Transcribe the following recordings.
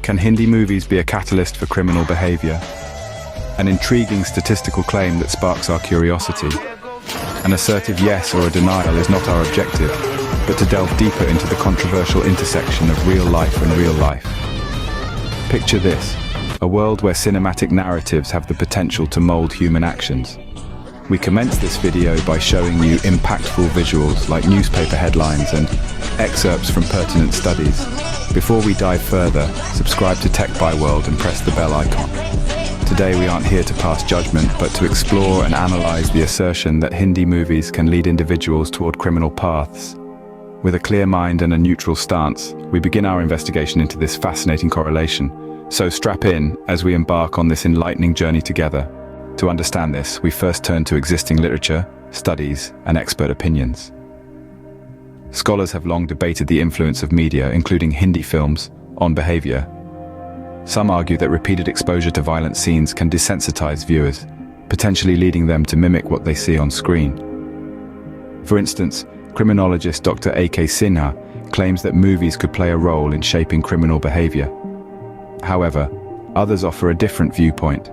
Can Hindi movies be a catalyst for criminal behavior? An intriguing statistical claim that sparks our curiosity. An assertive yes or a denial is not our objective, but to delve deeper into the controversial intersection of real life and real life. Picture this, a world where cinematic narratives have the potential to mold human actions. We commence this video by showing you impactful visuals like newspaper headlines and excerpts from pertinent studies. Before we dive further, subscribe to Techbye World and press the bell icon. Today we aren't here to pass judgment, but to explore and analyze the assertion that Hindi movies can lead individuals toward criminal paths. With a clear mind and a neutral stance, we begin our investigation into this fascinating correlation. So strap in as we embark on this enlightening journey together. To understand this, we first turn to existing literature, studies, and expert opinions. Scholars have long debated the influence of media, including Hindi films, on behavior. Some argue that repeated exposure to violent scenes can desensitize viewers, potentially leading them to mimic what they see on screen. For instance, criminologist Dr. A.K. Sinha claims that movies could play a role in shaping criminal behavior. However, others offer a different viewpoint.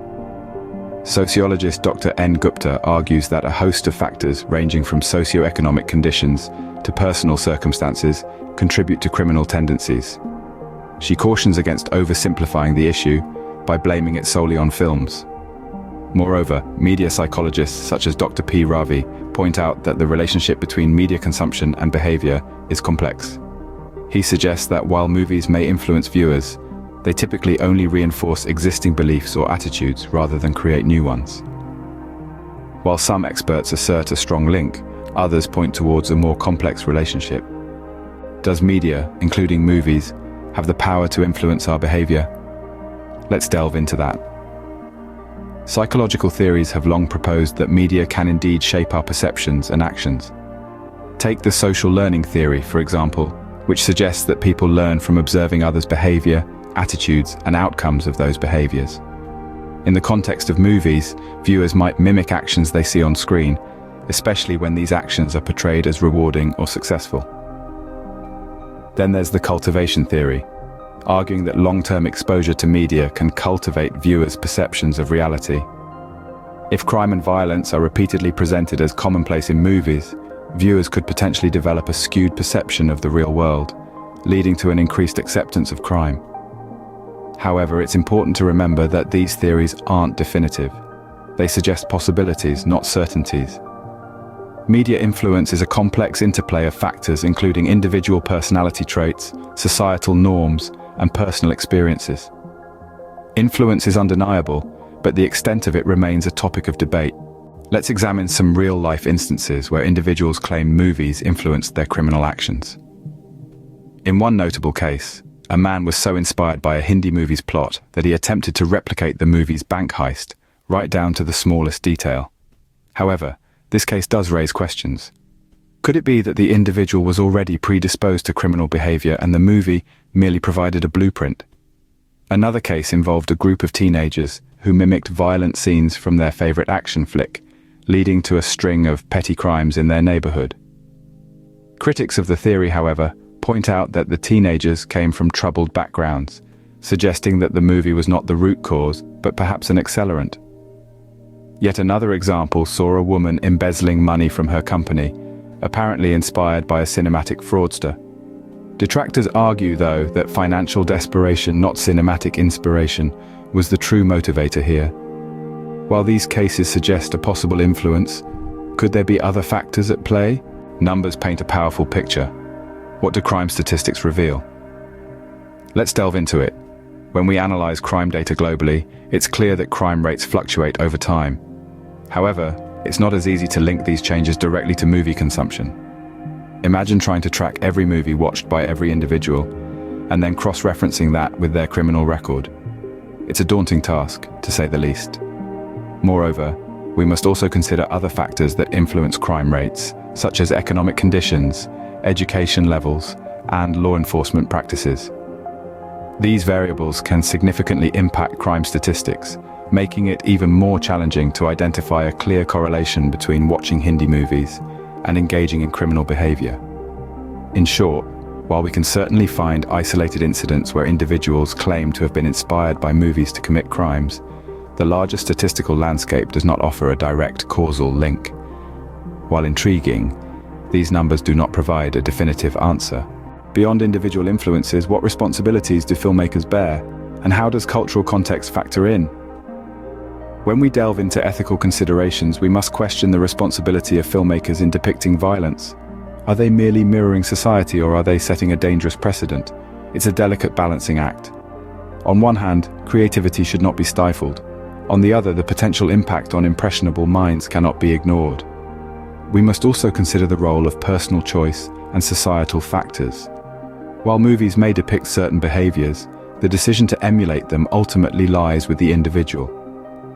Sociologist Dr. N. Gupta argues that a host of factors, ranging from socio-economic conditions to personal circumstances, contribute to criminal tendencies. She cautions against oversimplifying the issue by blaming it solely on films. Moreover, media psychologists such as Dr. P. Ravi point out that the relationship between media consumption and behavior is complex. He suggests that while movies may influence viewers, they typically only reinforce existing beliefs or attitudes rather than create new ones. While some experts assert a strong link, others point towards a more complex relationship. Does media, including movies, have the power to influence our behavior? Let's delve into that. Psychological theories have long proposed that media can indeed shape our perceptions and actions. Take the social learning theory, for example, which suggests that people learn from observing others' behavior, attitudes, and outcomes of those behaviors. In the context of movies, viewers might mimic actions they see on screen, especially when these actions are portrayed as rewarding or successful. Then there's the cultivation theory, arguing that long-term exposure to media can cultivate viewers' perceptions of reality. If crime and violence are repeatedly presented as commonplace in movies, viewers could potentially develop a skewed perception of the real world, leading to an increased acceptance of crime. However, it's important to remember that these theories aren't definitive. They suggest possibilities, not certainties. Media influence is a complex interplay of factors including individual personality traits, societal norms, and personal experiences. Influence is undeniable, but the extent of it remains a topic of debate. Let's examine some real-life instances where individuals claim movies influenced their criminal actions. In one notable case, a man was so inspired by a Hindi movie's plot that he attempted to replicate the movie's bank heist, right down to the smallest detail. However, this case does raise questions. Could it be that the individual was already predisposed to criminal behavior and the movie merely provided a blueprint? Another case involved a group of teenagers who mimicked violent scenes from their favorite action flick, leading to a string of petty crimes in their neighborhood. Critics of the theory, however, point out that the teenagers came from troubled backgrounds, suggesting that the movie was not the root cause, but perhaps an accelerant. Yet another example saw a woman embezzling money from her company, apparently inspired by a cinematic fraudster. Detractors argue, though, that financial desperation, not cinematic inspiration, was the true motivator here. While these cases suggest a possible influence, could there be other factors at play? Numbers paint a powerful picture. What do crime statistics reveal? Let's delve into it. When we analyze crime data globally, it's clear that crime rates fluctuate over time. However, it's not as easy to link these changes directly to movie consumption. Imagine trying to track every movie watched by every individual, and then cross-referencing that with their criminal record. It's a daunting task, to say the least. Moreover, we must also consider other factors that influence crime rates, such as economic conditions, education levels, and law enforcement practices. These variables can significantly impact crime statistics, making it even more challenging to identify a clear correlation between watching Hindi movies and engaging in criminal behavior. In short, While we can certainly find isolated incidents where individuals claim to have been inspired by movies to commit crimes, the larger statistical landscape does not offer a direct causal link. While intriguing, these numbers do not provide a definitive answer. Beyond individual influences, what responsibilities do filmmakers bear, and how does cultural context factor in? When we delve into ethical considerations, we must question the responsibility of filmmakers in depicting violence. Are they merely mirroring society, or are they setting a dangerous precedent? It's a delicate balancing act. On one hand, creativity should not be stifled. On the other, the potential impact on impressionable minds cannot be ignored. We must also consider the role of personal choice and societal factors. While movies may depict certain behaviors, the decision to emulate them ultimately lies with the individual.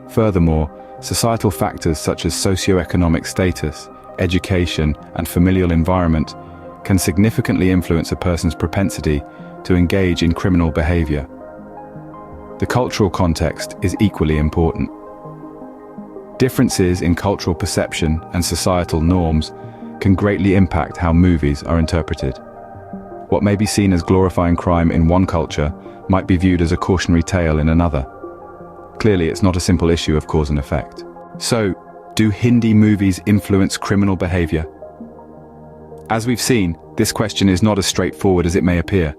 Furthermore, societal factors such as socioeconomic status, education, and familial environment can significantly influence a person's propensity to engage in criminal behavior. The cultural context is equally important. Differences in cultural perception and societal norms can greatly impact how movies are interpreted. What may be seen as glorifying crime in one culture might be viewed as a cautionary tale in another. Clearly, it's not a simple issue of cause and effect. So, do Hindi movies influence criminal behavior? As we've seen, this question is not as straightforward as it may appear.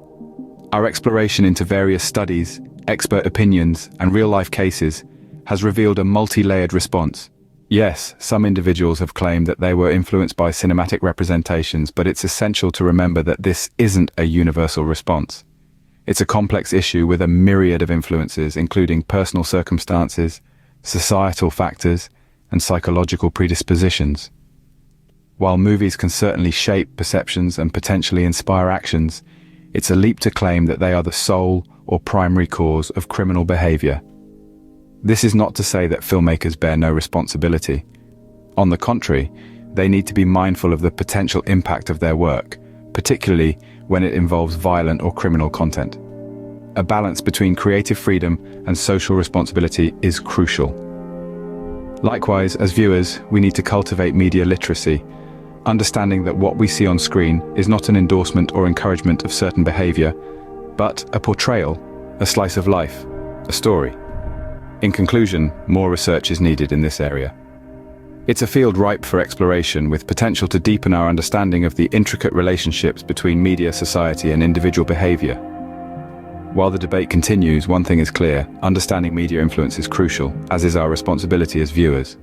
Our exploration into various studies, expert opinions, and real-life cases has revealed a multi-layered response. Yes, some individuals have claimed that they were influenced by cinematic representations, but it's essential to remember that this isn't a universal response. It's a complex issue with a myriad of influences, including personal circumstances, societal factors, and psychological predispositions. While movies can certainly shape perceptions and potentially inspire actions, it's a leap to claim that they are the sole or primary cause of criminal behavior. This is not to say that filmmakers bear no responsibility. On the contrary, they need to be mindful of the potential impact of their work, particularly when it involves violent or criminal content. A balance between creative freedom and social responsibility is crucial. Likewise, as viewers, we need to cultivate media literacy, understanding that what we see on screen is not an endorsement or encouragement of certain behavior, but a portrayal, a slice of life, a story. In conclusion, more research is needed in this area. It's a field ripe for exploration, with potential to deepen our understanding of the intricate relationships between media, society, and individual behavior. While the debate continues, one thing is clear: understanding media influence is crucial, as is our responsibility as viewers.